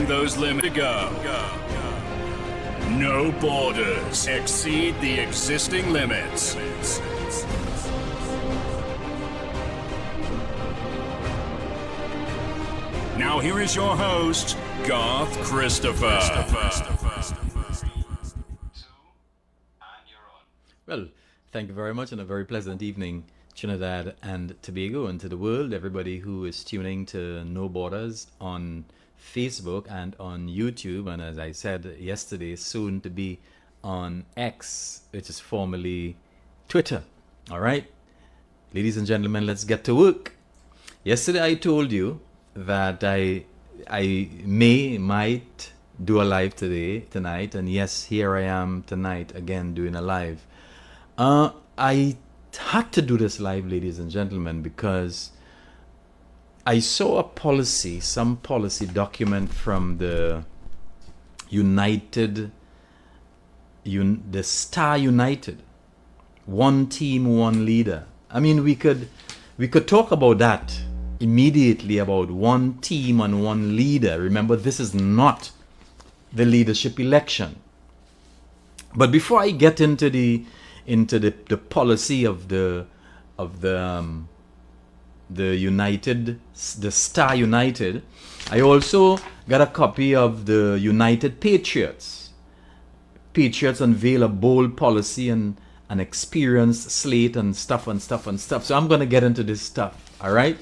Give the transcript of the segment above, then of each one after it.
those limits to go. No borders exceed the existing limits. Now here is your host, Garth Christopher. Well, thank you very much, and a very pleasant evening, Trinidad and Tobago, and to the world, everybody who is tuning to No Borders on Facebook and on YouTube, and as I said yesterday, soon to be on X, which is formerly Twitter. All right, ladies and gentlemen, let's get to work. Yesterday I told you that I might do a live tonight, and yes, here I am tonight again doing a live. I had to do this live, ladies and gentlemen, because I saw some policy document from the Star United, one team, one leader. I mean, we could talk about that immediately, about one team and one leader. Remember, this is not the leadership election. But before I get into the policy of the Star United, I also got a copy of the United Patriots. Patriots unveil a bold policy and an experienced slate and stuff. So I'm going to get into this stuff, all right?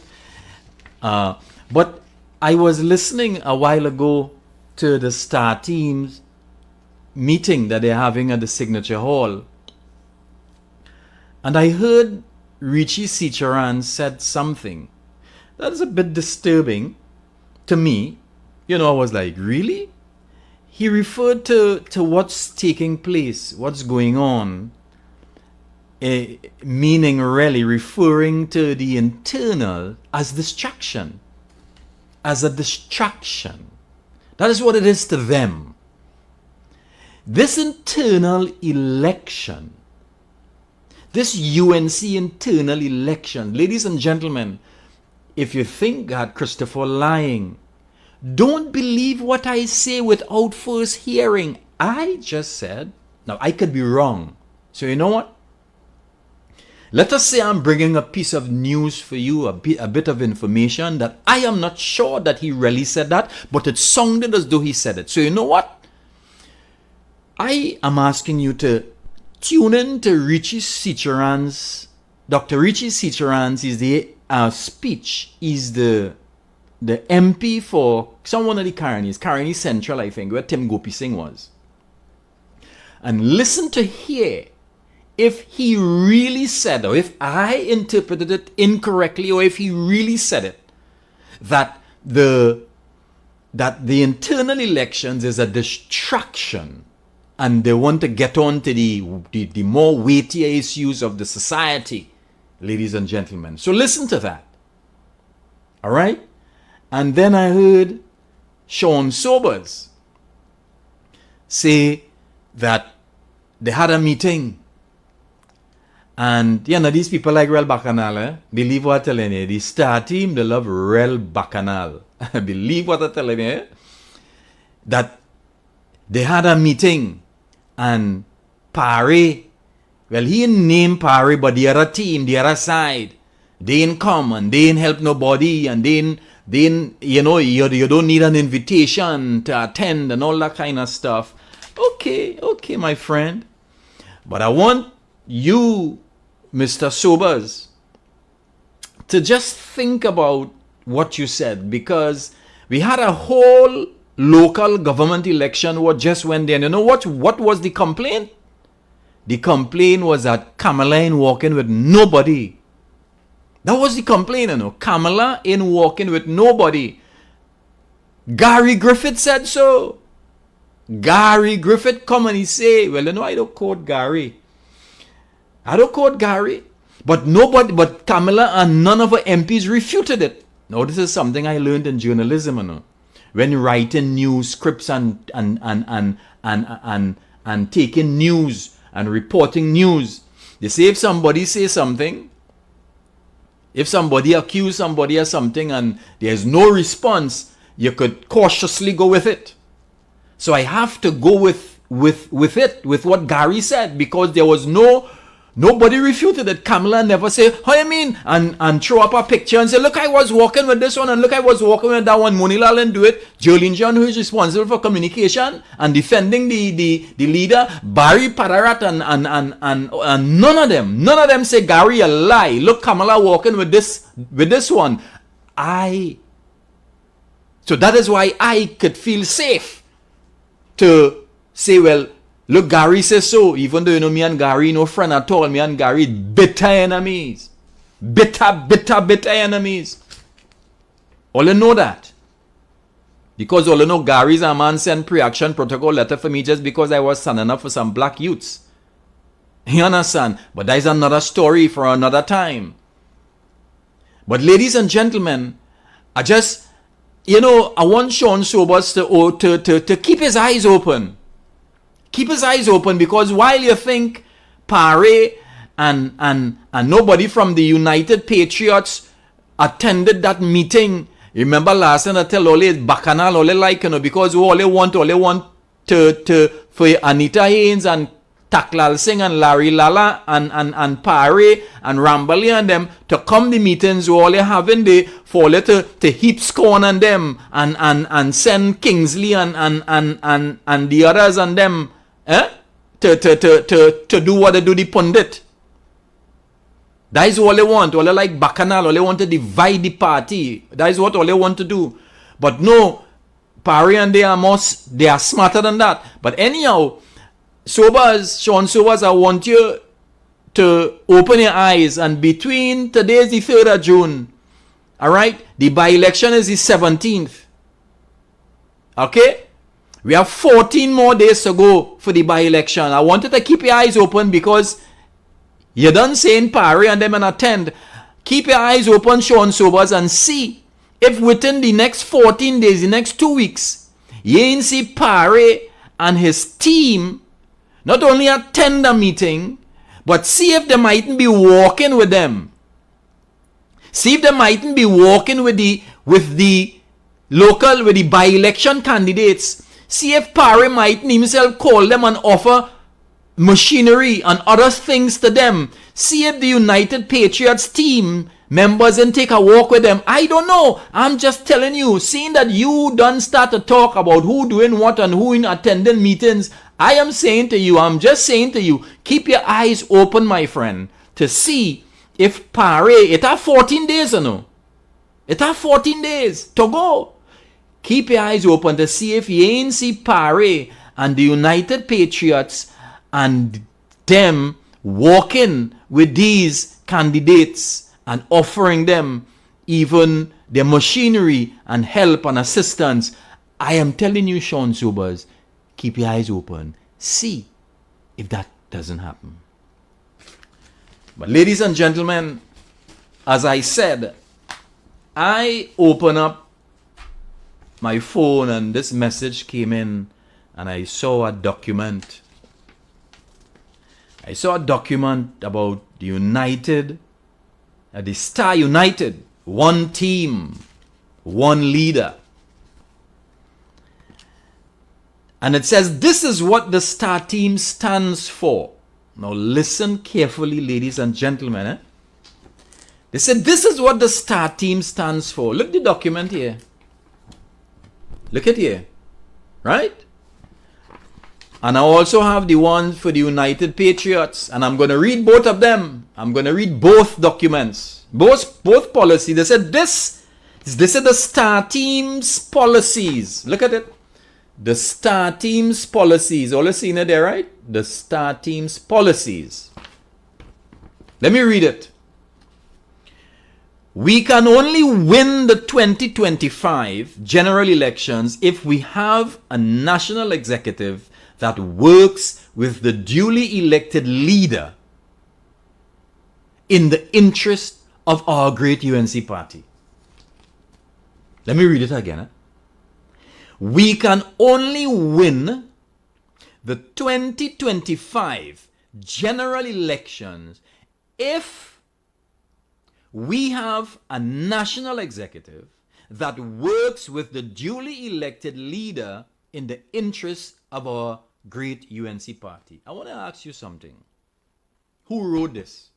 But I was listening a while ago to the Star teams meeting that they're having at the Signature Hall, and I heard Richie Sicharan said something that is a bit disturbing to me. You know, I was like, really? He referred to what's taking place, what's going on, meaning really referring to the internal as distraction, as a distraction. That is what it is to them. This internal election, this UNC internal election, ladies and gentlemen, if you think Garth Christopher lying, don't believe what I say without first hearing. I just said, now I could be wrong. So you know what? Let us say I'm bringing a piece of news for you, a bit of information that I am not sure that he really said that, but it sounded as though he said it. So you know what? I am asking you to tune in to Richie Sicharan's, Dr. Richie Sicharan's speech. Is the MP for someone of the Caroni Central, I think, where Tim Gopi Singh was. And listen to hear if he really said, or if I interpreted it incorrectly, or if he really said it, that the internal elections is a distraction, and they want to get on to the more weightier issues of the society, ladies and gentlemen. So listen to that. All right? And then I heard Sean Sobers say that they had a meeting. And, these people like Rel Bacchanal, believe what I'm telling you. The Star team, they love Rel Bacchanal. Believe what I'm telling you. That they had a meeting. And Parry, well, he didn't name Parry, but the other team, the other side, they didn't come and they didn't help nobody, and you don't need an invitation to attend and all that kind of stuff. Okay, my friend. But I want you, Mr. Sobers, to just think about what you said, because we had a whole local government election what just went there. And you know what was the complaint? The complaint was that Kamala ain't walking with nobody. That was the complaint, Kamala ain't walking with nobody. Gary Griffith said so. Gary Griffith come and he say, well, I don't quote Gary. But Kamala and none of her MPs refuted it. Now, this is something I learned in journalism, when writing news scripts and taking news and reporting news. They say if somebody says something, if somebody accuses somebody of something and there's no response, you could cautiously go with it. So I have to go with what Gary said, because there was nobody refuted it. Kamala never say, how you mean? And throw up a picture and say, look, I was walking with this one, and look, I was walking with that one. Monilal didn't do it. Jolene John, who is responsible for communication and defending the leader, Barry Padarat, and none of them say, Gary, a lie. Look, Kamala walking with this one. So that is why I could feel safe to say, well, look, Gary says so. Even though, me and Gary no friend at all. Me and Gary bitter enemies. Bitter enemies. All you know that. Because all you know, Gary's a man sent pre-action protocol letter for me just because I was standing up for some black youths. You understand? But that is another story for another time. But ladies and gentlemen, I want Sean Sobers to keep his eyes open. Keep his eyes open, because while you think Pare and nobody from the United Patriots attended that meeting, remember last time I tell all is bacchanal, all because all they want for Anita Haynes and Taklal Singh and Larry Lala and Pare and Rambali and them to come the meetings, all they having the for to heap scorn on them and send Kingsley and the others and them to do what they do the pundit. That is all they want. All they like bacchanal. All they want to divide the party. That is what all they want to do. But no, Pare and they are smarter than that. But anyhow, Sean Sobers, I want you to open your eyes. And between today is the 3rd of June. Alright? The by-election is the 17th. Okay? We have 14 more days to go for the by-election. I wanted to keep your eyes open, because you done saying Pare and them and attend. Keep your eyes open, Sean Sobers, and see if within the next 14 days, the next 2 weeks, you ain't see Pare and his team not only attend the meeting, but see if they mightn't be walking with them. See if they mightn't be walking with the by-election candidates. See if Pare mightn't himself call them and offer machinery and other things to them. See if the United Patriots team members and take a walk with them. I don't know. I'm just telling you, seeing that you done start to talk about who doing what and who in attending meetings, I'm just saying to you, keep your eyes open, my friend, to see if Pare, it have 14 days or no? It have 14 days to go. Keep your eyes open to see if you ain't see Pare and the United Patriots and them walking with these candidates and offering them even their machinery and help and assistance. I am telling you, Sean Sobers, keep your eyes open. See if that doesn't happen. But ladies and gentlemen, as I said, I open up my phone and this message came in and I saw a document. I saw a document about the Star United, one team, one leader. And it says, this is what the Star team stands for. Now listen carefully, ladies and gentlemen. They said, this is what the Star team stands for. Look the document here. Look at here. Right? And I also have the one for the United Patriots. And I'm going to read both of them. I'm going to read both documents. Both policies. They said this is the Star team's policies. Look at it. The Star team's policies. All you seen it there, right? The Star team's policies. Let me read it. We can only win the 2025 general elections if we have a national executive that works with the duly elected leader in the interest of our great UNC party. Let me read it again. We can only win the 2025 general elections if we have a national executive that works with the duly elected leader in the interest of our great UNC party. I want to ask you something. Who wrote this?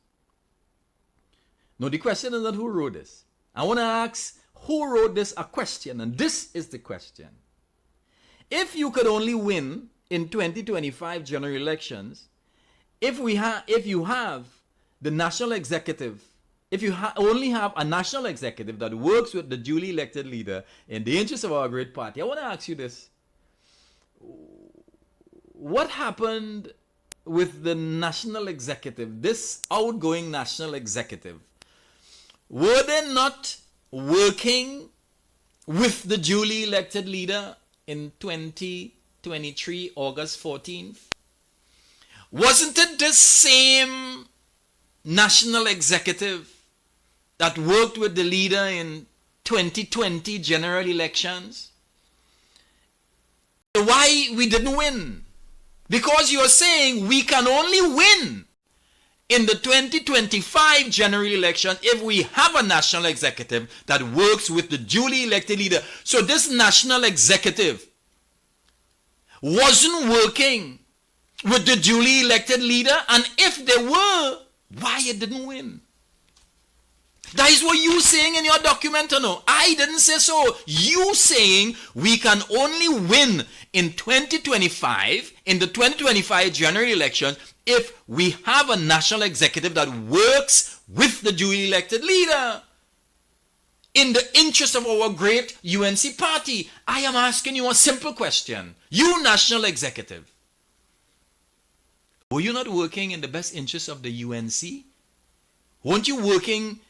No, the question is not who wrote this. I want to ask who wrote this a question, and this is the question. If you could only win in 2025 general elections, if you have the national executive, if you only have a national executive that works with the duly elected leader in the interest of our great party, I want to ask you this. What happened with the national executive, this outgoing national executive? Were they not working with the duly elected leader in 2023, August 14th? Wasn't it the same national executive that worked with the leader in 2020 general elections? Why we didn't win? Because you are saying we can only win in the 2025 general election if we have a national executive that works with the duly elected leader. So this national executive wasn't working with the duly elected leader, and if they were, why it didn't win? That is what you saying in your document, or no? I didn't say so. You saying we can only win in 2025, in the 2025 general election, if we have a national executive that works with the duly elected leader in the interest of our great UNC party. I am asking you a simple question. You national executive, were you not working in the best interest of the UNC? Weren't you working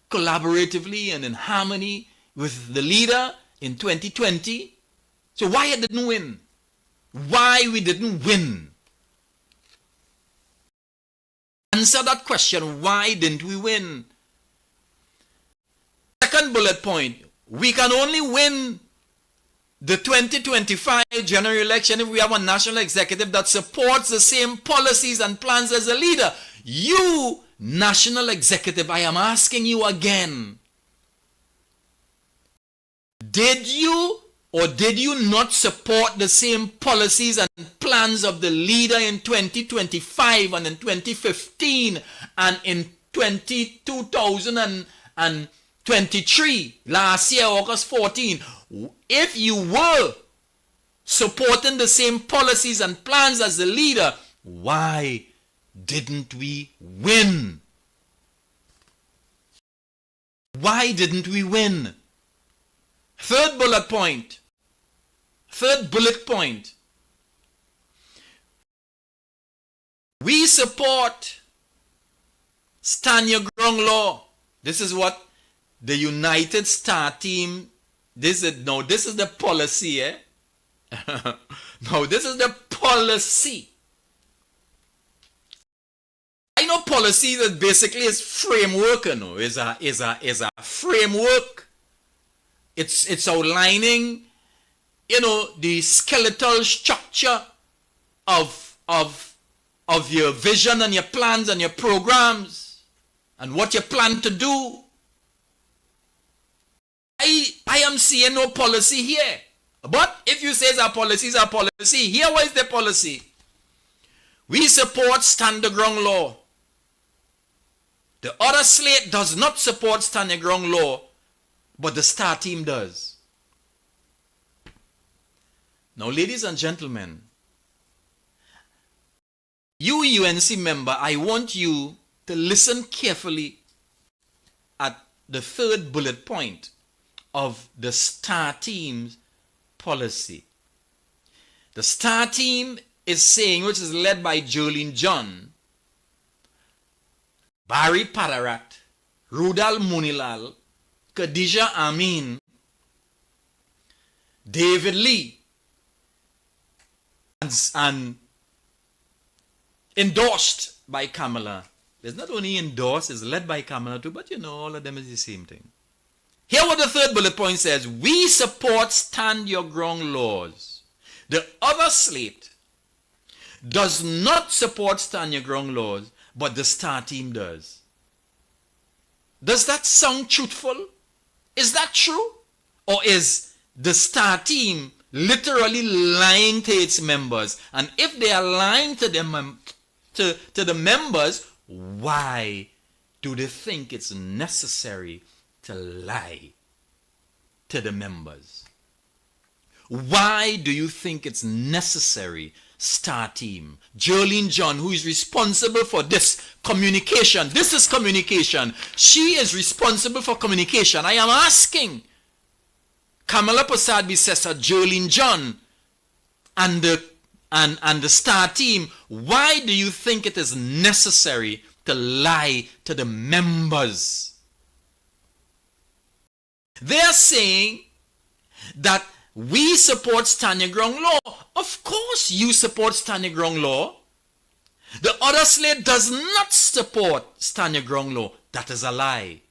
collaboratively and in harmony with the leader in 2020? So why it didn't win? Why we didn't win? Answer that question. Why didn't we win? Second bullet point. We can only win the 2025 general election if we have a national executive that supports the same policies and plans as the leader. You, national executive, I am asking you again. Did you or did you not support the same policies and plans of the leader in 2025 and in 2015 and in 2023, last year, August 14? If you were supporting the same policies and plans as the leader, why didn't we win? Why didn't we win? Third bullet point. We support Stand Your Ground law. This is what the United Star team, this is the policy, eh? No, this is the policy. I know policy that basically is framework, you know, is a framework. It's outlining, you know, the skeletal structure of your vision and your plans and your programs and what you plan to do. I am seeing no policy here. But if you say our policy is our policy, here what is the policy? We support Stand the Ground law. The other slate does not support Stand the Ground law, but the Star team does. Now, ladies and gentlemen, you UNC member, I want you to listen carefully at the third bullet point of the Star team's policy. The Star team is saying, which is led by Jolene John, Barry Padarat, Rudal Munilal, Khadija Amin, David Lee, and endorsed by Kamala. It's not only endorsed, it's led by Kamala too, but you know, all of them is the same thing. Here what the third bullet point says: we support Stand Your Ground laws. The other slate does not support Stand Your Ground laws, but the Star team does. Does that sound truthful? Is that true? Or is the star team literally lying to its members? And if they are lying to them, to the members, why do they think it's necessary to lie to the members? Why do you think it's necessary, star team, Jolene John, who is responsible for this communication? This is communication. She is responsible for communication. I am asking Kamala Prasad Bissessa, Jolene John, and the star team, why do you think it is necessary to lie to the members? They are saying that we support stand your ground law. Of course you support stand your ground law. The other slate does not support stand your ground law. That is a lie.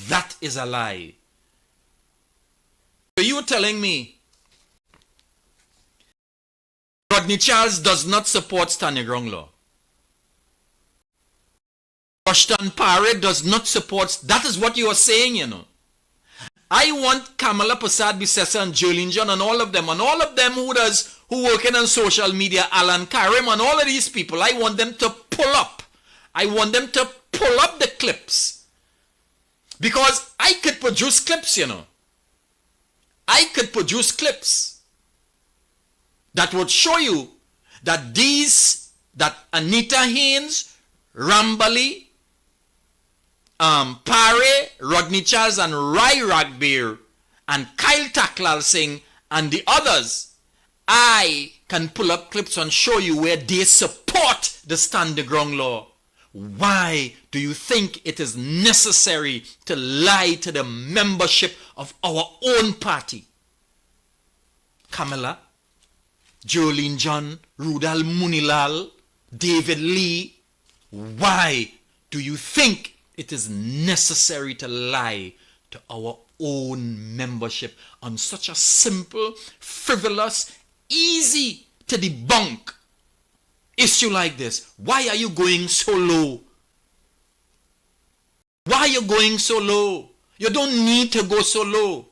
That is a lie. So you telling me Rodney Charles does not support stand your ground law? Rushton Paré does not support. That is what you are saying, you know. I want Kamala Prasad Bissessa and Jolene John and all of them who working on social media, Alan Karim and all of these people, I want them to pull up. I want them to pull up the clips. Because I could produce clips, you know. I could produce clips that would show you that that Anita Haynes, Rambali, Paré, Rodney Charles and Rai Ragbir and Kyle Taklal Singh and the others, I can pull up clips and show you where they support the stand the ground law. Why do you think it is necessary to lie to the membership of our own party? Kamala, Jolene John, Rudal Munilal, David Lee, why do you think it is necessary to lie to our own membership on such a simple, frivolous, easy to debunk issue like this? Why are you going so low? Why are you going so low? You don't need to go so low.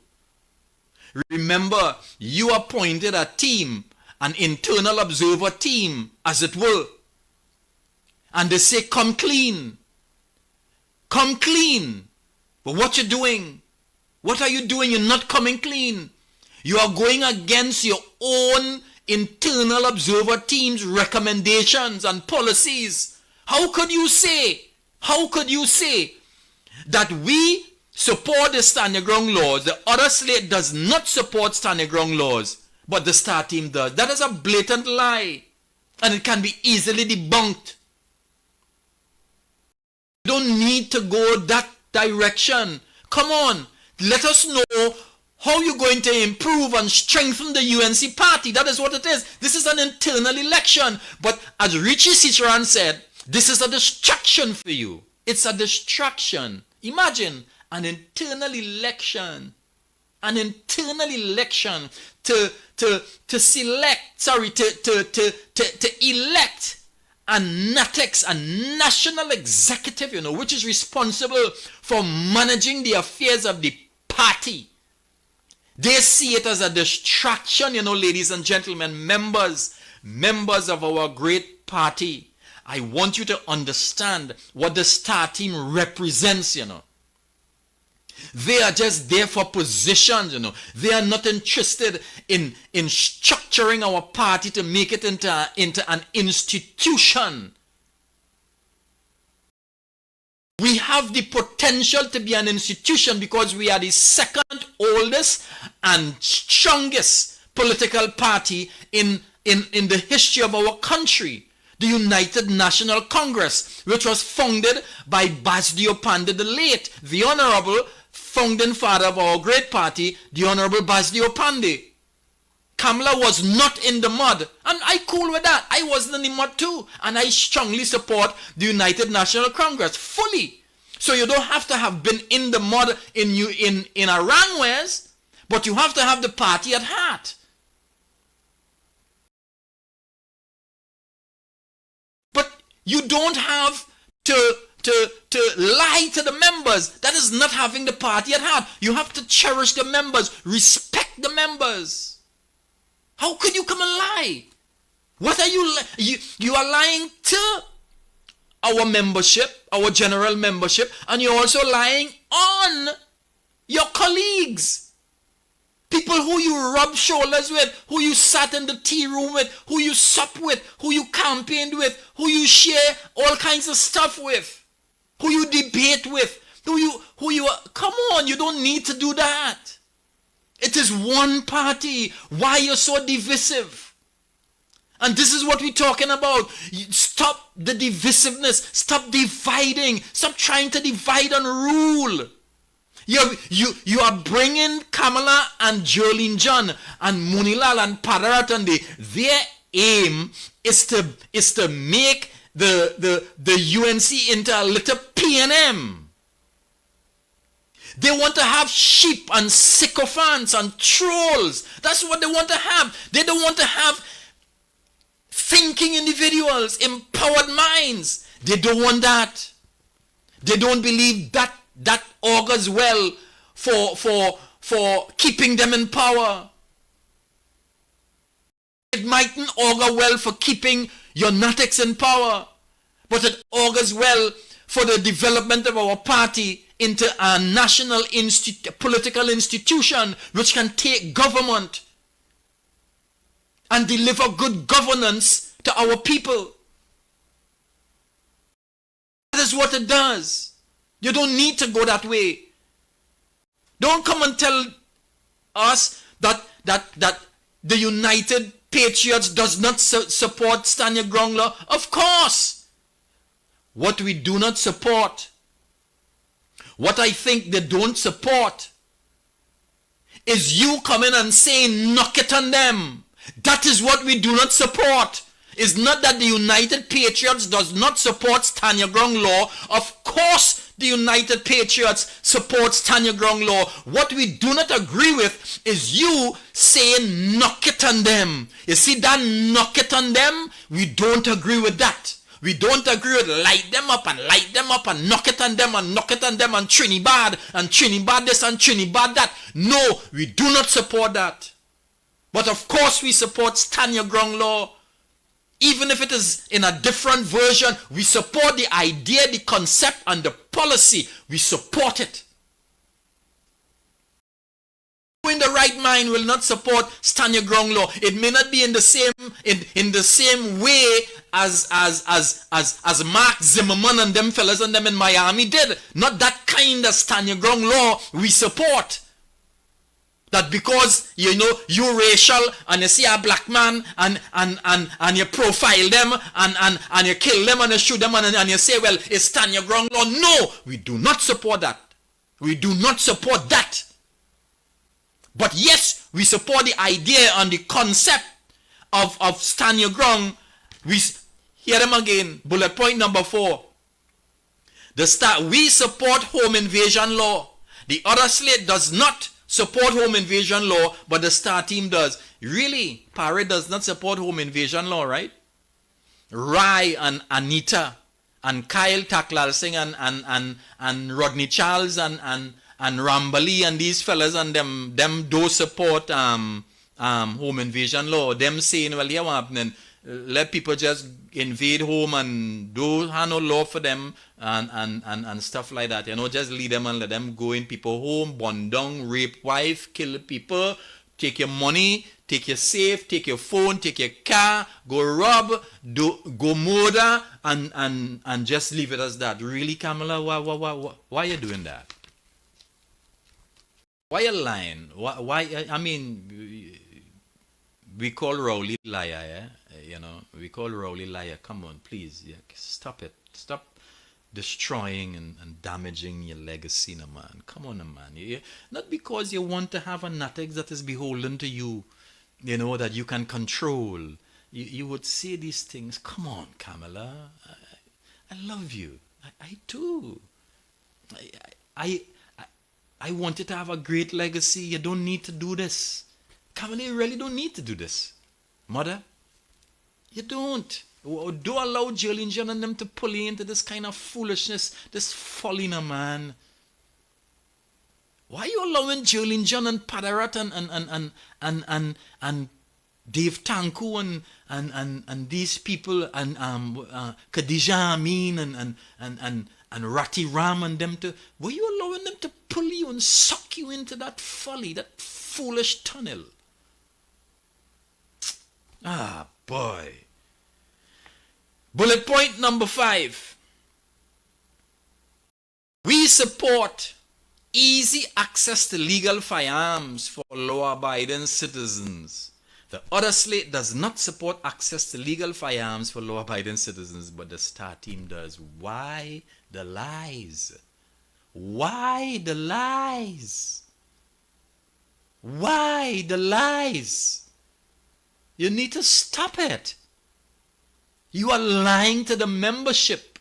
Remember, you appointed a team, an internal observer team, as it were. And they say, come clean. Come clean. But what you doing? What are you doing? You're not coming clean. You are going against your own internal observer team's recommendations and policies. How could you say that we support the stand your ground laws, the other slate does not support stand your ground laws, but the star team does? That is a blatant lie, and it can be easily debunked. You don't need to go that direction. Come on, let us know how you're going to improve and strengthen the UNC party. That is what it is. This is an internal election. But as Richie Ciceran said, this is a distraction for you. It's a distraction. Imagine an internal election. An internal election to elect a NATEX, a national executive, you know, which is responsible for managing the affairs of the party. They see it as a distraction, you know, ladies and gentlemen, members of our great party. I want you to understand what the star team represents, you know. They are just there for positions, you know. They are not interested in structuring our party to make it into an institution. We have the potential to be an institution because we are the second oldest and strongest political party in the history of our country. The United National Congress, which was founded by Basdio Pandey the late, the honorable founding father of our great party, the honorable Basdio Pandey. Kamala was not in the mud, and I cool with that. I wasn't in the mud too, and I strongly support the United National Congress fully. So you don't have to have been in the mud in a Rangwares, but you have to have the party at heart. But you don't have to to lie to the members. That is not having the party at heart. You have to cherish the members, respect the members. How could you come and lie? What are you are lying to our membership, our general membership, and you're also lying on your colleagues. People who you rub shoulders with, who you sat in the tea room with, who you sup with, who you campaigned with, who you share all kinds of stuff with, who you debate with, come on, you don't need to do that. It is one party. Why you're so divisive? And this is what we're talking about. Stop the divisiveness. Stop dividing. Stop trying to divide and rule. You are bringing Kamala and Jolene John and Munilal and Padarat, and their aim is to make the UNC into a little PNM. They want to have sheep and sycophants and trolls. That's what they want to have. They don't want to have thinking individuals, empowered minds. They don't want that. They don't believe that augurs well for keeping them in power. It mightn't augur well for keeping your NATEX in power, but it augurs well for the development of our party into a national political institution which can take government and deliver good governance to our people. That is what it does. You don't need to go that way. Don't come and tell us that the United Patriots does not support stand your ground law. Of course. What we do not support, what I think they don't support, is you coming and saying knock it on them. That is what we do not support. It's not that the United Patriots does not support stand your ground law. Of course the United Patriots support stand your ground law. What we do not agree with is you saying knock it on them. You see that knock it on them? We don't agree with that. We don't agree with light them up and knock it on them and knock it on them and Trinidad this and Trinidad that. No, we do not support that. But of course we support stand your ground law. Even if it is in a different version, we support the idea, the concept, and the policy. We support it. Who in the right mind will not support stand your ground law? It may not be in the same way as Mark Zimmerman and them fellas and them in Miami did. Not that kind of stand your ground law we support. That because you're racial and you see a black man and you profile them and you kill them and you shoot them and you say, well, it's stand your ground law. No, we do not support that. We do not support that. But yes, we support the idea and the concept of stand your ground. We hear them again. Bullet point number 4. We support home invasion law. The other slate does not support home invasion law, but the star team does. Really, Parry does not support home invasion law, right? Rai and Anita and Kyle Taklal Singh and Rodney Charles and Rambali and these fellas and them do support home invasion law. Them saying, well, yeah, what happening? Let people just invade home and do no law for them and stuff like that. Just leave them and let them go in people home, burn down, rape wife, kill people, take your money, take your safe, take your phone, take your car, go rob, go murder, and just leave it as that. Really, Kamala, why are you doing that? Why are you lying? Why? I mean, we call Rowley liar, yeah? We call Rowley liar. Come on, please. Yeah, stop it. Stop destroying and damaging your legacy, no, man. Come on, man. Not because you want to have a NATEX that is beholden to you, that you can control. You would say these things. Come on, Kamala. I love you. I do. I want you to have a great legacy. You don't need to do this. Kamala, you really don't need to do this. Mother, you don't. Do allow Jolene John and them to pull you into this kind of foolishness, this folly, no, man. Why are you allowing Jolene John and Padarat and Dave Tanku and these people and Khadija Amin and Rati Ram and them to, were you allowing them to pull you and suck you into that folly, that foolish tunnel? Ah, boy. Bullet point number 5. We support easy access to legal firearms for law-abiding citizens. The other slate does not support access to legal firearms for law-abiding citizens, but the Star team does. Why the lies? Why the lies? Why the lies? You need to stop it. You are lying to the membership.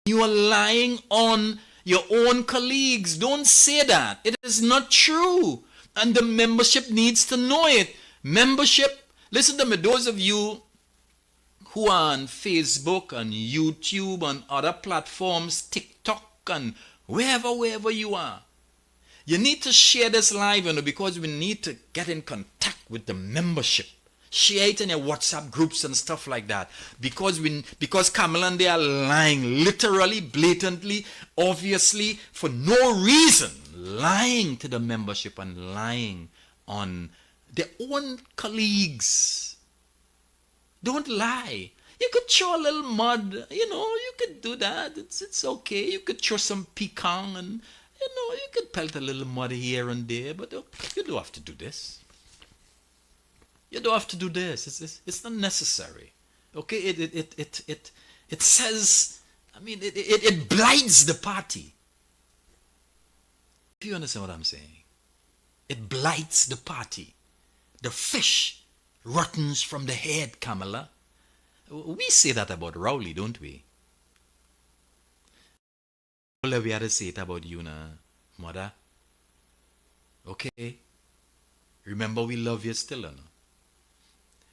You are lying on your own colleagues. Don't say that. It is not true. And the membership needs to know it. Membership, listen to me, those of you who are on Facebook and YouTube and other platforms, TikTok and wherever you are. You need to share this live, because we need to get in contact with the membership. Share it in your WhatsApp groups and stuff like that. Because Kamala and they are lying, literally, blatantly, obviously, for no reason. Lying to the membership and lying on their own colleagues. Don't lie. You could throw a little mud, you could do that. It's okay. You could throw some pecan and, you could pelt a little mud here and there, but you don't have to do this. You don't have to do this. It's not necessary. Okay? It says, it blights the party. If you understand what I'm saying. It blights the party. The fish rottens from the head, Kamala. We say that about Rowley, don't we? All we had to say it about you now, mother. Okay? Remember, we love you still, no?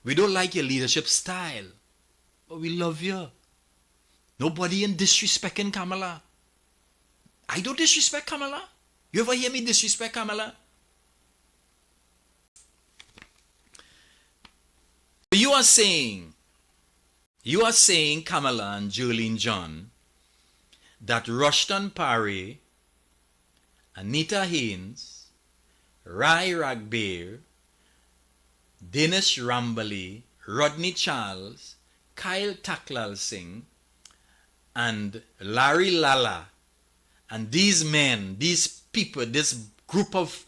We don't like your leadership style, but we love you. Nobody in disrespecting Kamala. I don't disrespect Kamala. You ever hear me disrespect Kamala? You are saying, Kamala and Jolene John, that Rushton Parry, Anita Haynes, Rai Ragbear, Dinesh Rambali, Rodney Charles, Kyle Taklal Singh, and Larry Lala, and these men, these people, this group of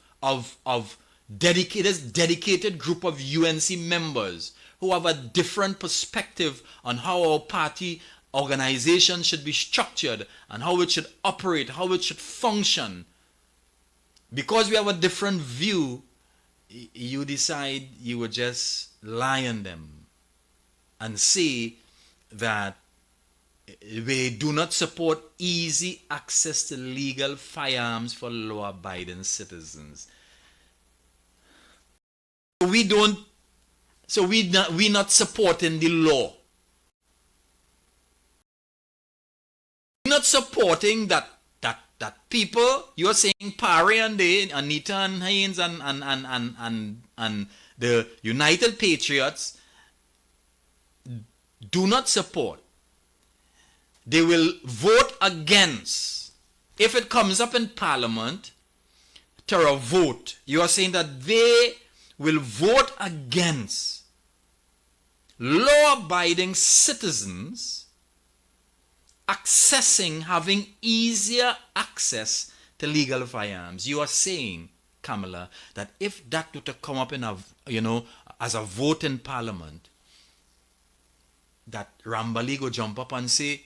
dedicated group of UNC members who have a different perspective on how our party organization should be structured and how it should operate, how it should function. Because we have a different view, you decide you would just lie on them and say that we do not support easy access to legal firearms for law-abiding citizens. We're not supporting the law. We're not supporting that people, you're saying Parry and Anita and Haynes and the United Patriots do not support. They will vote against. If it comes up in Parliament to a vote, you are saying that they will vote against law-abiding citizens having easier access to legal firearms. You are saying, Kamala, that if that were to come up in as a vote in Parliament, that Rambali go jump up and say,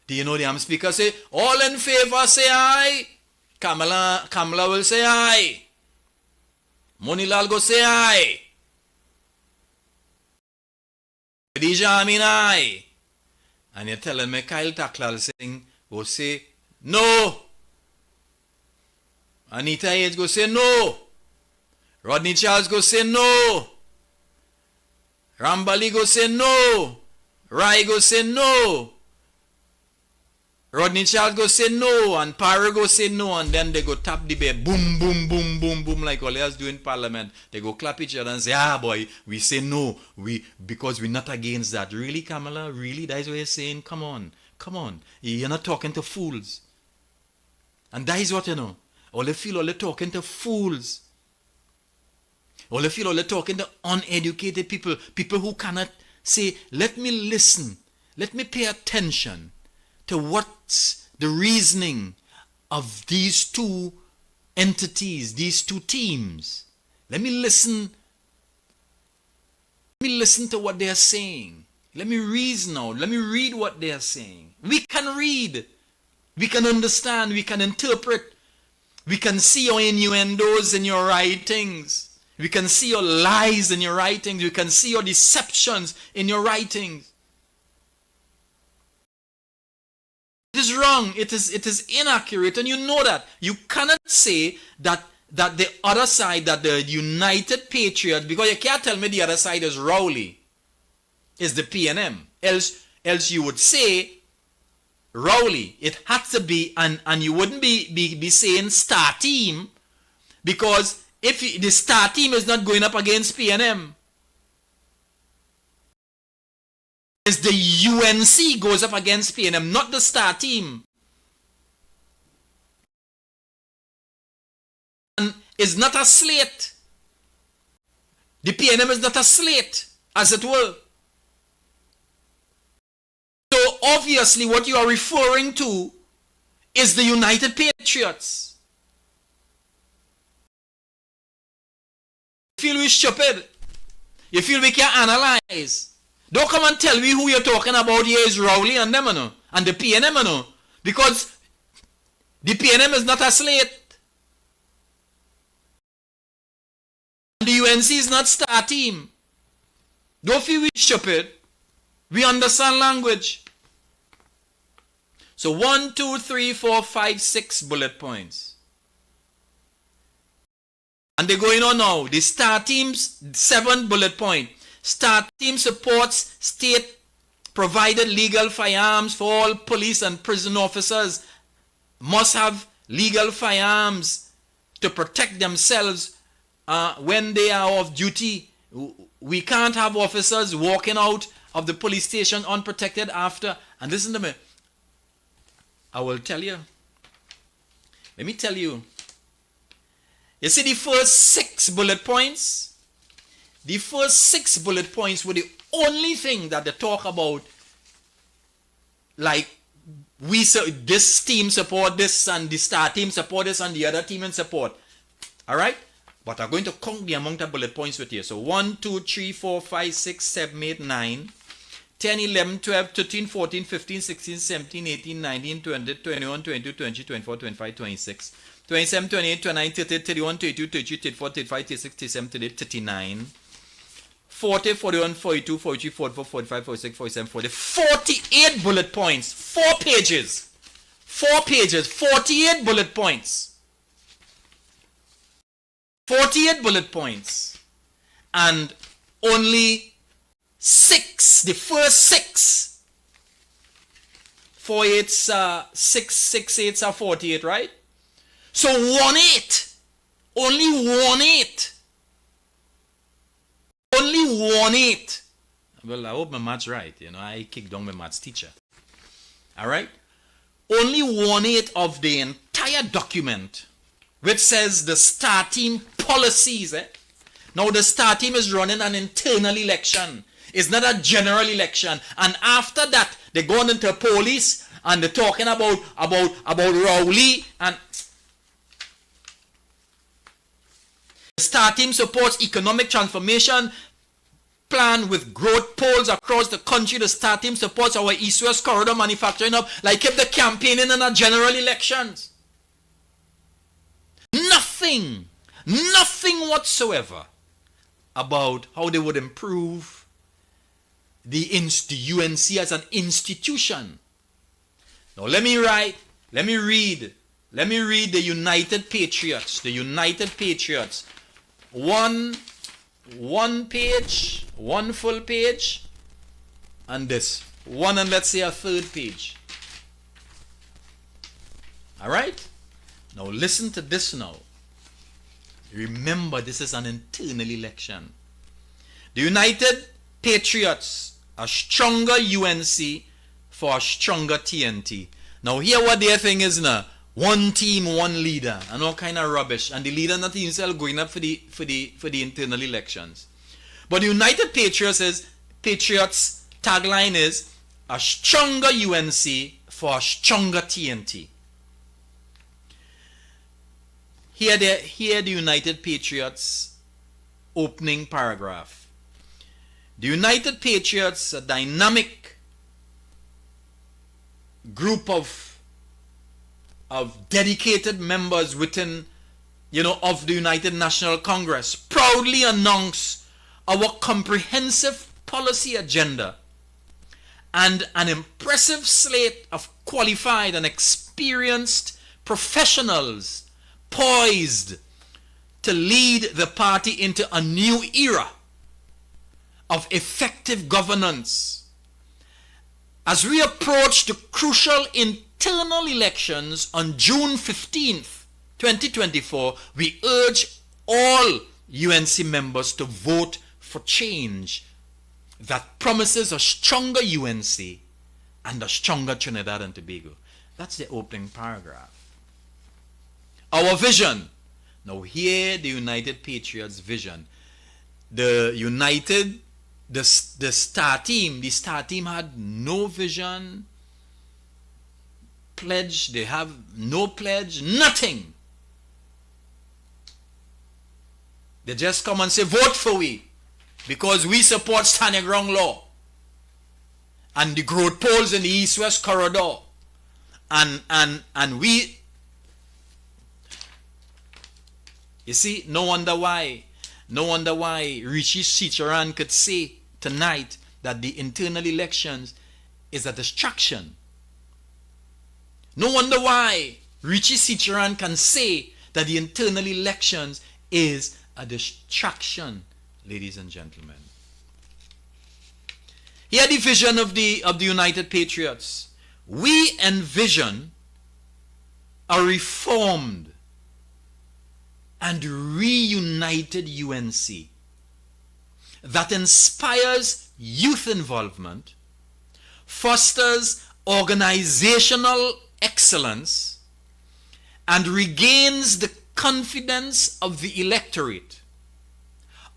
do you know the speaker say, all in favor say aye. Kamala will say aye. Monilal go say aye. Khadija Amin aye. And you're telling me Kyle Taklal Singh will say no. Anita Hayes go say no. Rodney Charles go say no. Rambali go say no. Rai go say no. Rodney Charles go say no, and Parra go say no, and then they go tap the bed, boom, boom, boom, boom, boom, like all else do in Parliament. They go clap each other and say, ah boy, we say no, because we're not against that. Really, Kamala? Really? That is what you're saying? Come on. You're not talking to fools. And that is what you know. All they feel, all they're talking to fools. All they feel, all they're talking to uneducated people, people who cannot say, let me listen, let me pay attention to what's the reasoning of these two entities, these two teams. Let me listen to what they are saying. Let me reason out. Let me read what they are saying. We can read. We can understand. We can interpret. We can see your innuendos in your writings. We can see your lies in your writings. We can see your deceptions in your writings. It is wrong. It is inaccurate, and you know that. You cannot say that the other side, that the United Patriots, because you can't tell me the other side is Rowley, is the PNM. Else you would say Rowley. It has to be, and you wouldn't be saying Star Team, because if the Star Team is not going up against PNM, is the UNC goes up against PNM, not the Star Team. And is not a slate. The PNM is not a slate, as it were. So obviously what you are referring to is the United Patriots. You feel we stupid? You feel we can't analyze? Don't come and tell me who you're talking about here is Rowley and them, and the PNM, because the PNM is not a slate. And the UNC is not Star Team. Don't feel we stupid. We understand language. So 1, 2, 3, 4, 5, 6 bullet points. And they're going on now. The Star Team's 7 bullet point. Star Team supports state provided legal firearms for all police and prison officers. Must have legal firearms to protect themselves when they are off duty. We can't have officers walking out of the police station unprotected after. And listen to me. I will tell you. Let me tell you. You see the first 6 bullet points? The first 6 bullet points were the only thing that they talk about, like this team support this, and the Star Team support this, and the other team in support. Alright? But I'm going to count the amount of bullet points with you. So 1, 2, 3, 4, 5, 6, 7, 8, 9, 10, 11, 12, 13, 14, 15, 16, 17, 18, 19, 20, 21, 22, 23, 24, 25, 26, 27, 28, 29, 30, 31, 32, 33, 34, 35, 36, 37, 38, 39, 40, 41, 42, 43, 44, 45, 46, 47, 40, 48 bullet points. 4 pages. 4 pages. 48 bullet points. 48 bullet points. And only 6, the first 6. 4 8s, 6 8s are 48, right? So 1 8. Only 1 8. Only 1 8. Well, I hope my math's right. I kicked down my maths teacher. Alright? Only 1 8 of the entire document, which says the Star Team policies. Now, the Star Team is running an internal election. It's not a general election. And after that, they're going into police and they're talking about Rowley. And the Star Team supports economic transformation plan with growth poles across the country. The Star Team supports our East-West corridor manufacturing hub. Like if they're campaigning in a general elections. Nothing whatsoever about how they would improve the UNC as an institution. Now let me read the United Patriots. The United Patriots. 1, one page, one full page, and this one, and let's say a third page. All right? Now listen to this now. Remember, this is an internal election. The United Patriots, a stronger UNC for a stronger TNT. Now here what their thing is now. One team, one leader, and all kind of rubbish. And the leader not himself going up for the internal elections. But the United Patriots tagline is a stronger UNC for a stronger TNT. Here the United Patriots opening paragraph. The United Patriots, a dynamic group of dedicated members within, of the United National Congress, proudly announce our comprehensive policy agenda and an impressive slate of qualified and experienced professionals poised to lead the party into a new era of effective governance. As we approach the crucial internal elections on June 15th, 2024, we urge all UNC members to vote for change that promises a stronger UNC and a stronger Trinidad and Tobago. That's the opening paragraph. Our vision. Now here the United Patriots vision. The star team had no vision, pledge, they have no pledge, nothing. They just come and say, vote for we, because we support stand your ground law and the growth poles in the east-west corridor, and we, you see, no wonder why Richie Ciceran could say tonight that the internal elections is a distraction. No wonder why Richie Ciceran can say that the internal elections is a distraction, ladies and gentlemen. Here the vision of the United Patriots. We envision a reformed and reunited UNC that inspires youth involvement, fosters organizational excellence, and regains the confidence of the electorate.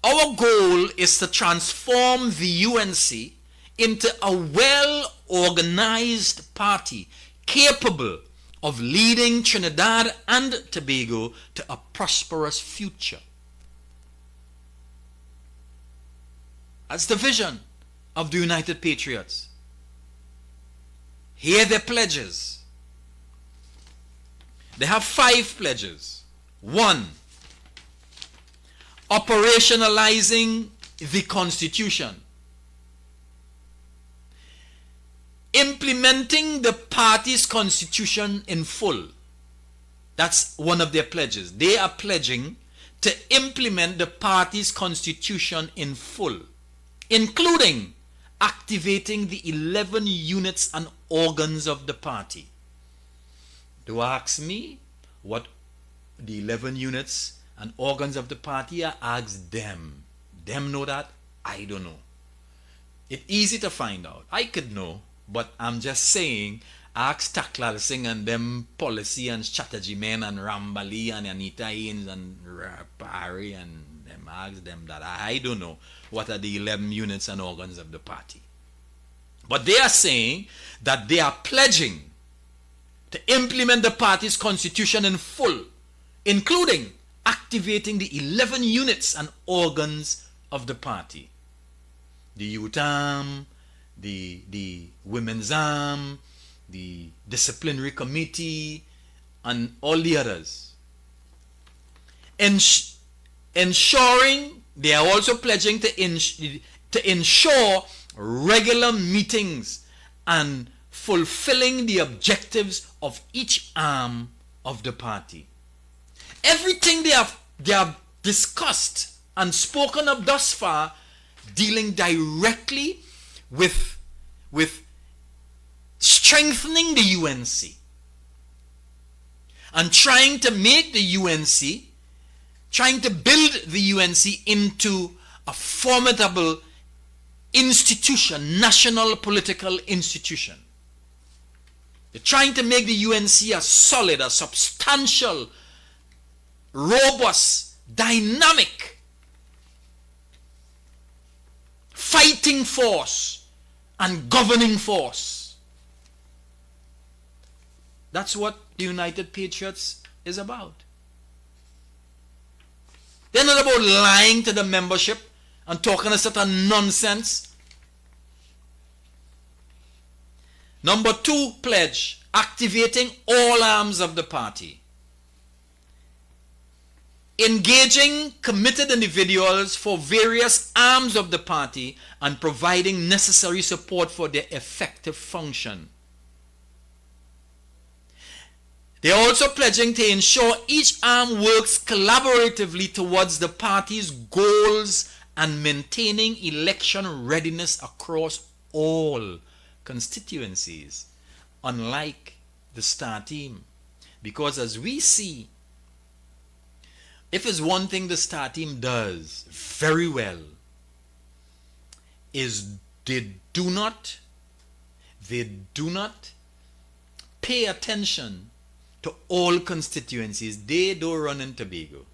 Our goal is to transform the UNC into a well-organized party capable of leading Trinidad and Tobago to a prosperous future. That's the vision of the United Patriots. Here are their pledges. They have 5 pledges. 1. Operationalizing the Constitution. Implementing the party's constitution in full. That's one of their pledges. They are pledging to implement the party's constitution in full, including activating the 11 units and organs of the party. Do ask me what the 11 units and organs of the party are? Ask them. Them know that? I don't know. It's easy to find out. I could know. But I'm just saying, ask Taklal Singh and them policy and strategy men and Rambali and Anita Haynes and Parry and them, ask them that. I don't know what are the 11 units and organs of the party. But they are saying that they are pledging to implement the party's constitution in full, including activating the 11 units and organs of the party. The youth arm, the women's arm, the disciplinary committee, and all the others. Ensuring, they are also pledging to ensure regular meetings and fulfilling the objectives of each arm of the party. Everything they have discussed and spoken of thus far dealing directly with strengthening the UNC and trying to make the UNC, trying to build the UNC into a formidable institution, national political institution. They're trying to make the UNC a solid, a substantial, robust, dynamic, fighting force and governing force. That's what the United Patriots is about. They're not about lying to the membership and talking a certain nonsense. Number 2 pledge, activating all arms of the party. Engaging committed individuals for various arms of the party and providing necessary support for their effective function. They are also pledging to ensure each arm works collaboratively towards the party's goals and maintaining election readiness across all constituencies, unlike the star team. Because as we see, if it's one thing the star team does very well, is they do not pay attention to all constituencies. They don't run in Tobago.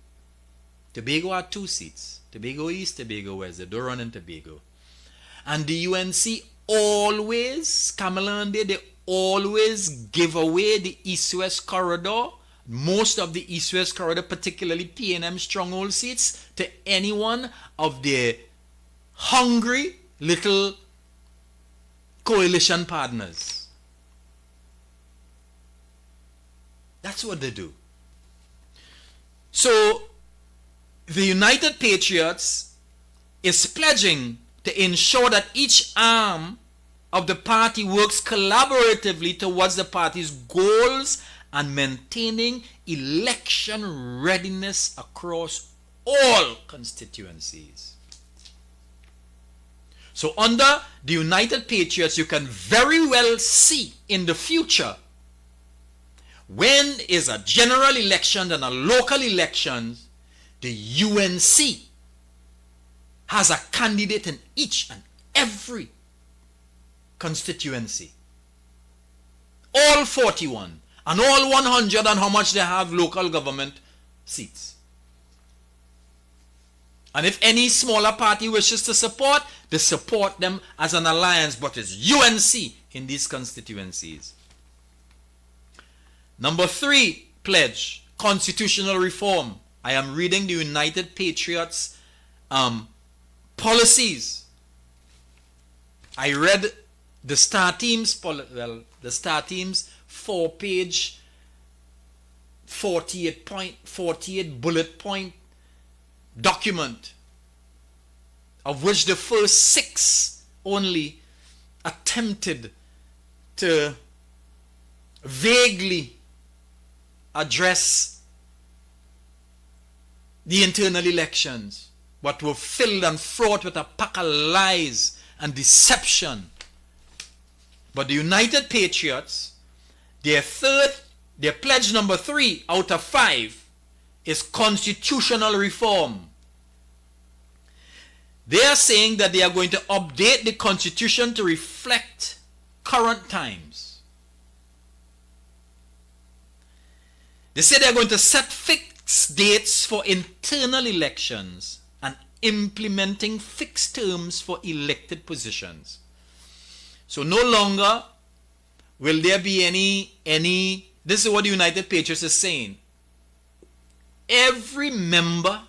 Tobago are 2 seats. Tobago East, Tobago West. They don't run in Tobago. And the UNC always, Kamala and they always give away the East-West corridor, most of the East-West corridor, particularly P&M stronghold seats, to anyone of their hungry little coalition partners. That's what they do. So the United Patriots is pledging to ensure that each arm of the party works collaboratively towards the party's goals and maintaining election readiness across all constituencies. So under the United Patriots, you can very well see in the future, when is a general election and a local election, the UNC has a candidate in each and every constituency. All 41 and all 100 and how much they have local government seats. And if any smaller party wishes to support, they support them as an alliance, but it's UNC in these constituencies. Number 3 pledge, constitutional reform. I am reading the United Patriots policies. I read the Star Team's 4-page 48 bullet point document, of which the first 6 only attempted to vaguely address the internal elections, but were filled and fraught with a pack of lies and deception. But the United Patriots, their pledge number 3 out of 5 is constitutional reform. They are saying that they are going to update the constitution to reflect current times. They say they are going to set fixed dates for internal elections and implementing fixed terms for elected positions. So no longer will there be any, this is what the United Patriots is saying. Every member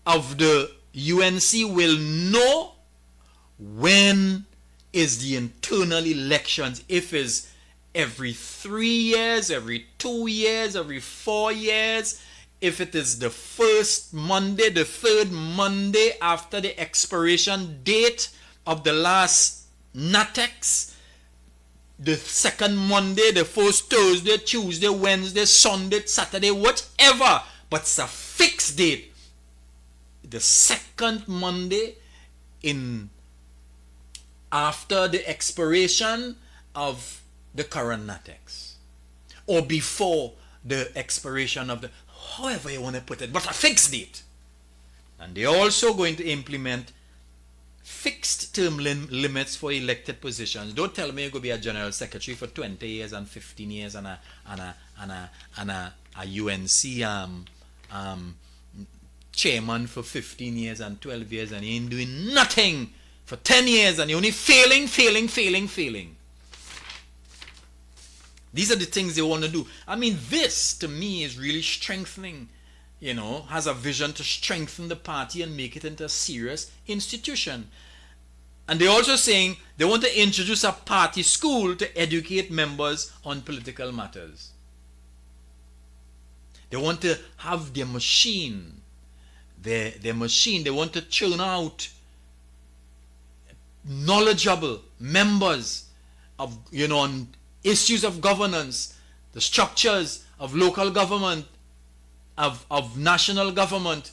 of the UNC will know when is the internal elections, if it's every 3 years, every 2 years, every 4 years, if it is the first Monday, the third Monday after the expiration date of the last NATEX, the second Monday, the first Thursday, Tuesday, Wednesday, Sunday, Saturday, whatever, but it's a fixed date. the second Monday in after the expiration of the current NATEX, or before the expiration of the, however you want to put it, but a fixed date. And they're also going to implement fixed term limits for elected positions. Don't tell me you're going to be a general secretary for 20 years and 15 years and a UNC chairman for 15 years and 12 years, and you ain't doing nothing for 10 years and you're only failing. These are the things they want to do. I mean, this to me is really strengthening, has a vision to strengthen the party and make it into a serious institution. And they're also saying they want to introduce a party school to educate members on political matters. They want to have their machine, they want to churn out knowledgeable members of, on issues of governance, the structures of local government, of national government,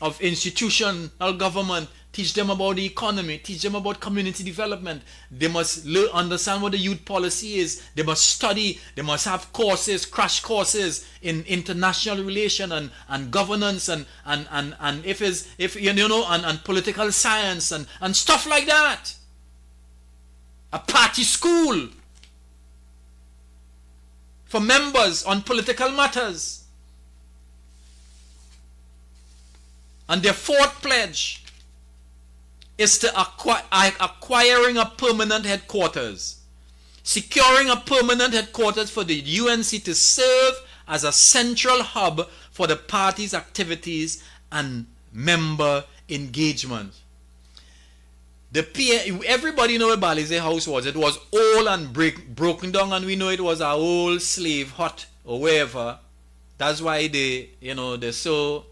of institutional government. Teach them about the economy, teach them about community development. They must understand what the youth policy is. They must study, they must have courses, crash courses in international relation and governance and political science and stuff like that. A party school for members on political matters. And their fourth pledge is to acquiring a permanent headquarters, securing a permanent headquarters for the UNC to serve as a central hub for the party's activities and member engagement. Everybody know where Balize House was. It was old and broken down, and we know it was an old slave hut or wherever. That's why they're so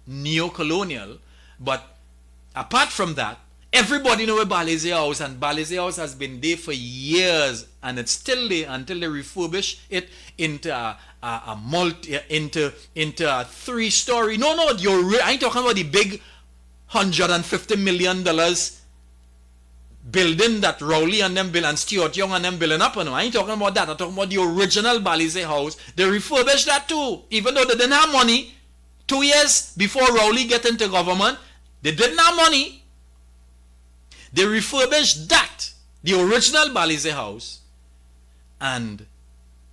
neo-colonial. But apart from that, everybody know where Balize House, and Balize House has been there for years, and it's still there until they refurbish it into a into a 3-story. No, I ain't talking about the big $150 million building that Rowley and them build and Stuart Young and them building up. I ain't talking about that. I'm talking about the original Balize House. They refurbished that too, even though they didn't have money. 2 years before Rowley get into government, they didn't have money. They refurbished that, the original Balize House, and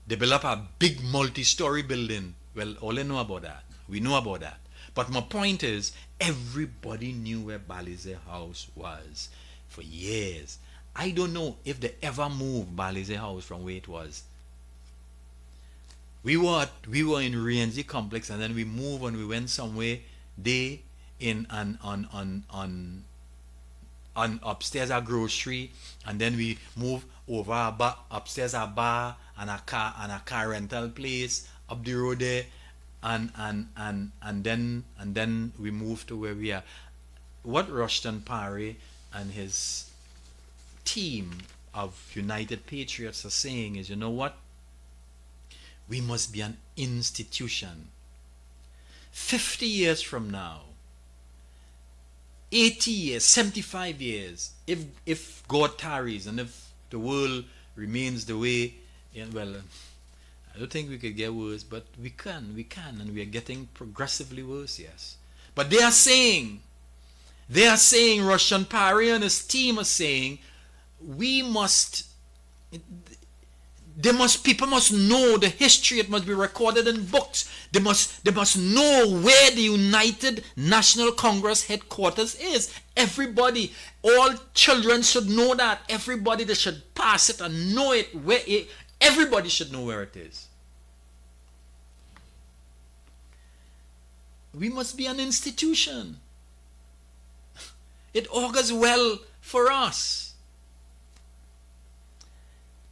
they built up a big multi-story building. Well, all they know about that. We know about that. But my point is, everybody knew where Balize House was for years. I don't know if they ever moved Balize House from where it was. We were in Rienzi complex, and then we moved and we went somewhere there in on upstairs a grocery, and then we moved over upstairs a bar and a car rental place up the road there, and then we moved to where we are. What Rushton Parry and his team of United Patriots are saying is, you know what? We must be an institution. 50 years from now, 80 years, 75 years, if God tarries and if the world remains the way, well, I don't think we could get worse, but we can, and we are getting progressively worse, yes. But they are saying, Russian Parry and his team are saying, people must know the history. It must be recorded in books. They must know where the United National Congress headquarters is. Everybody, all children should know that. Everybody, they should pass it and know it. Everybody should know where it is. We must be an institution. It augurs well for us.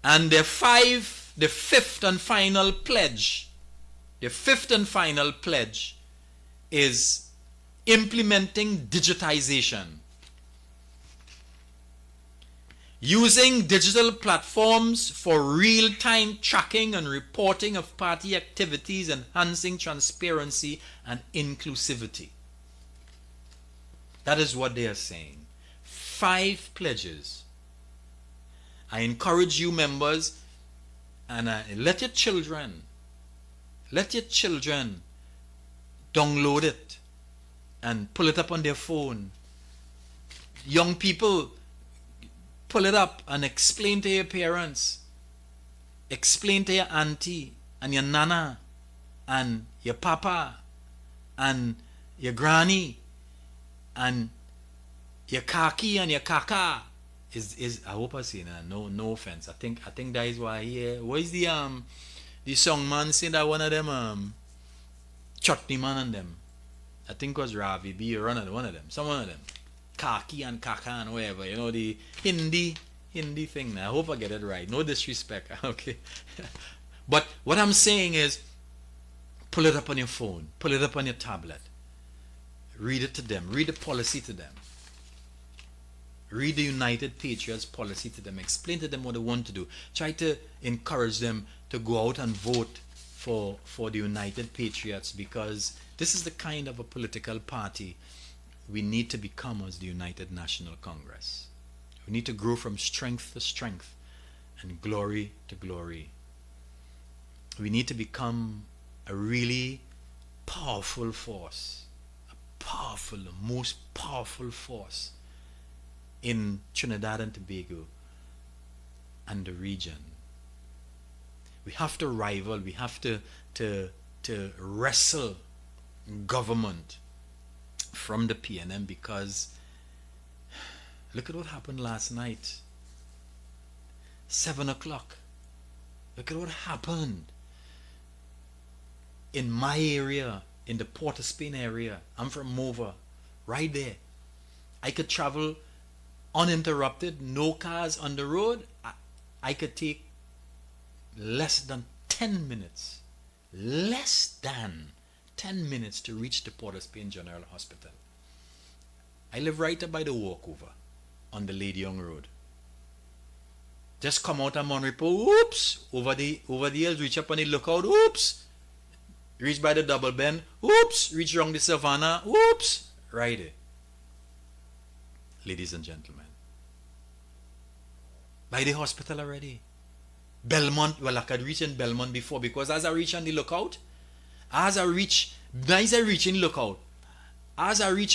And the fifth and final pledge is implementing digitization. Using digital platforms for real-time tracking and reporting of party activities, enhancing transparency and inclusivity. That is what they are saying. 5 pledges. I encourage you members, and let your children download it and pull it up on their phone. Young people, pull it up and explain to your parents, explain to your auntie and your nana and your papa and your granny and your kaki and your kaka. Is I hope I say that. No offense. I think that is why here. What is the song man saying that one of them chutney man and them? I think it was Ravi B or one of them. Some one of them. Kaki and kaka and whatever. You know, the Hindi thing. I hope I get it right. No disrespect. Okay. But what I'm saying is, pull it up on your phone. Pull it up on your tablet. Read it to them. Read the policy to them. Read the United Patriots policy to them. Explain to them what they want to do. Try to encourage them to go out and vote for the United Patriots, because this is the kind of a political party we need to become as the United National Congress. We need to grow from strength to strength and glory to glory. We need to become a really powerful force, the most powerful force in Trinidad and Tobago and the region. We have to rival, we have to wrestle government from the PNM, because look at what happened last night. 7 o'clock. Look at what happened in my area, in the Port of Spain area. I'm from Mova, right there. I could travel uninterrupted, no cars on the road. I could take less than 10 minutes to reach the Port of Spain General Hospital. I live right up by the walkover on the Lady Young Road. Just come out of Monrepo, oops, over the hills, reach up on the lookout, oops, reach by the double bend, oops, reach around the savannah, oops, right there. Ladies and gentlemen, by the hospital already. Belmont, well, I could reach in Belmont before, because as I reach on the lookout, as I reach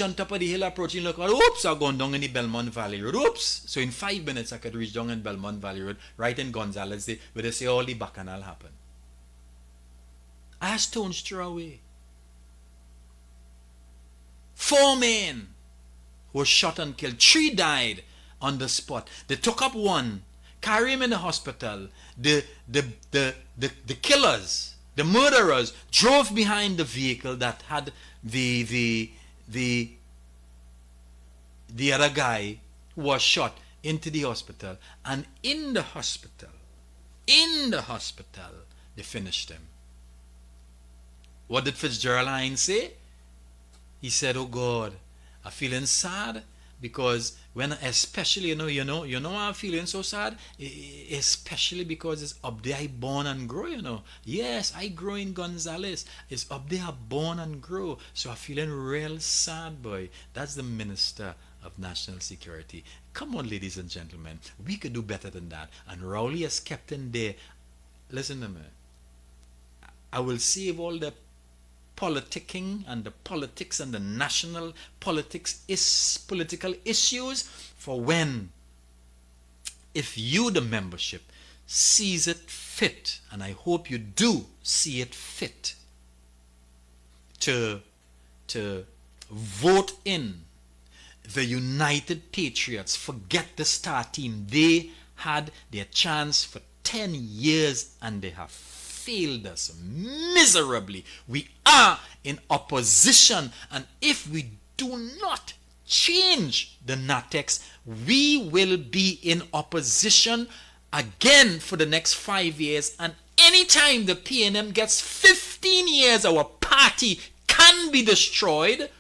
on top of the hill approaching lookout, oops, I'm going down in the Belmont Valley Road, oops. So in 5 minutes, I could reach down in Belmont Valley Road, right in Gonzales, where they say all the bacchanal happen. I had stones throw away. 4 men were shot and killed. 3 died on the spot. They took up one, carry him in the hospital. The killers, the murderers, drove behind the vehicle that had the other guy who was shot into the hospital, and in the hospital, they finished him. What did Fitzgerald Hines say? He said, "Oh God, I'm feeling sad, because when, especially, you know I'm feeling so sad, especially because it's up there I born and grow, Yes, I grow in Gonzales. It's up there I born and grow. So I'm feeling real sad, boy." That's the Minister of National Security. Come on, ladies and gentlemen, we could do better than that. And Rowley has kept in there. Listen to me. I will save all the politicking and the politics and the national political issues for when, if you, the membership, sees it fit, and I hope you do see it fit, to vote in the United Patriots. Forget the star team. They had their chance for 10 years and they have failed us miserably. We are in opposition, and if we do not change the NATEX, we will be in opposition again for the next 5 years, and anytime the PNM gets 15 years, our party can be destroyed,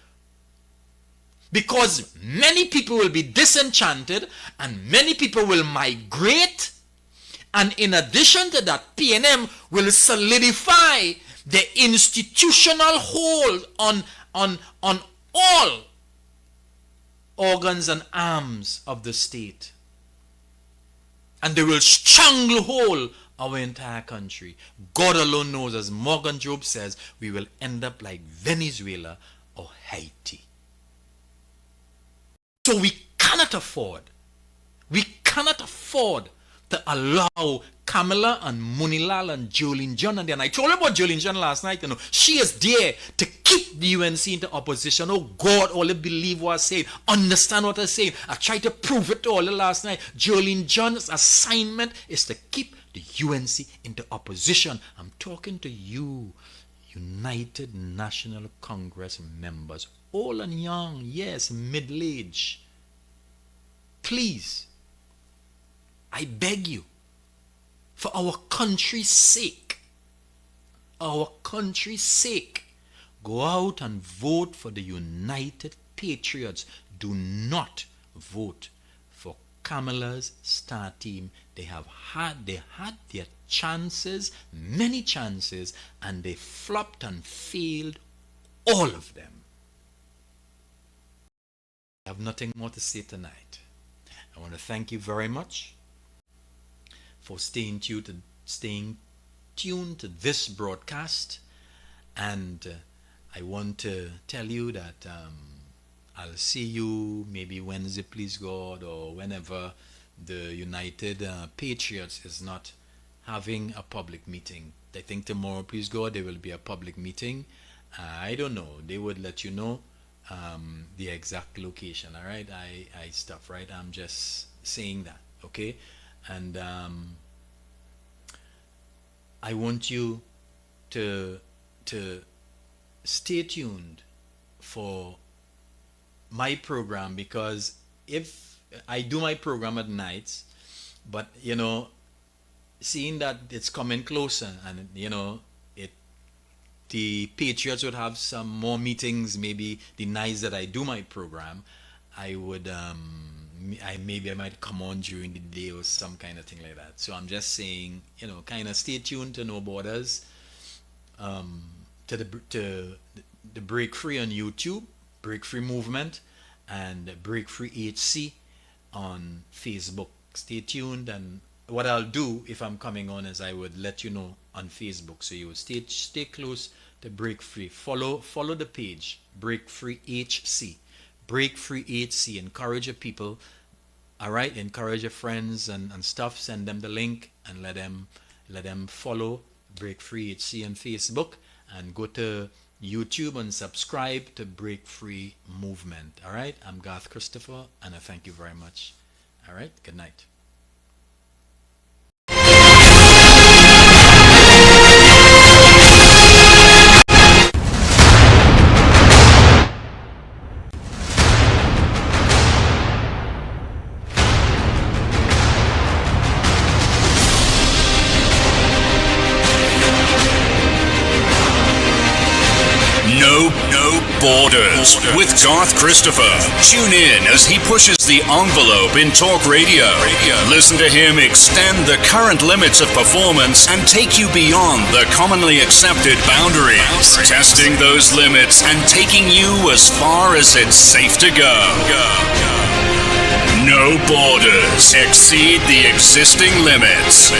because many people will be disenchanted and many people will migrate. And in addition to that, PNM will solidify the institutional hold on all organs and arms of the state. And they will stranglehold our entire country. God alone knows, as Morgan Job says, we will end up like Venezuela or Haiti. So we cannot afford to allow Kamala and Munilal and Jolene John, and I told you about Jolene John last night, she is there to keep the UNC into opposition. Oh God, all I believe what I said, understand what I said. I tried to prove it to all last night. Jolene John's assignment is to keep the UNC into opposition. I'm talking to you, United National Congress members, old and young, yes, middle-aged. Please, I beg you, for our country's sake, go out and vote for the United Patriots. Do not vote for Kamala's star team. They had their chances, many chances, and they flopped and failed, all of them. I have nothing more to say tonight. I want to thank you very much for staying tuned to this broadcast, and I want to tell you that I'll see you maybe Wednesday, please God, or whenever the United Patriots is not having a public meeting. I think tomorrow, please God, there will be a public meeting. I don't know, they would let you know the exact location. All right, I stuff, right? I'm just saying that, okay? And I want you to stay tuned for my program, because if I do my program at nights, but seeing that it's coming closer, and the Patriots would have some more meetings maybe the nights that I do my program, I would I might come on during the day or some kind of thing like that. So I'm just saying, kind of stay tuned to No Borders, to the Break Free on YouTube, Break Free Movement, and Break Free HC on Facebook. Stay tuned, and what I'll do if I'm coming on is I would let you know on Facebook, so you will stay close to Break Free. Follow the page, Break Free HC. Break Free HC. Encourage your people, all right? Encourage your friends and stuff. Send them the link and let them follow Break Free HC on Facebook, and go to YouTube and subscribe to Break Free Movement. All right? I'm Garth Christopher, and I thank you very much. All right? Good night. Borders with Garth Christopher. Tune in as he pushes the envelope in talk radio. Listen to him extend the current limits of performance and take you beyond the commonly accepted boundaries, testing those limits and taking you as far as it's safe to go. No borders exceed the existing limits.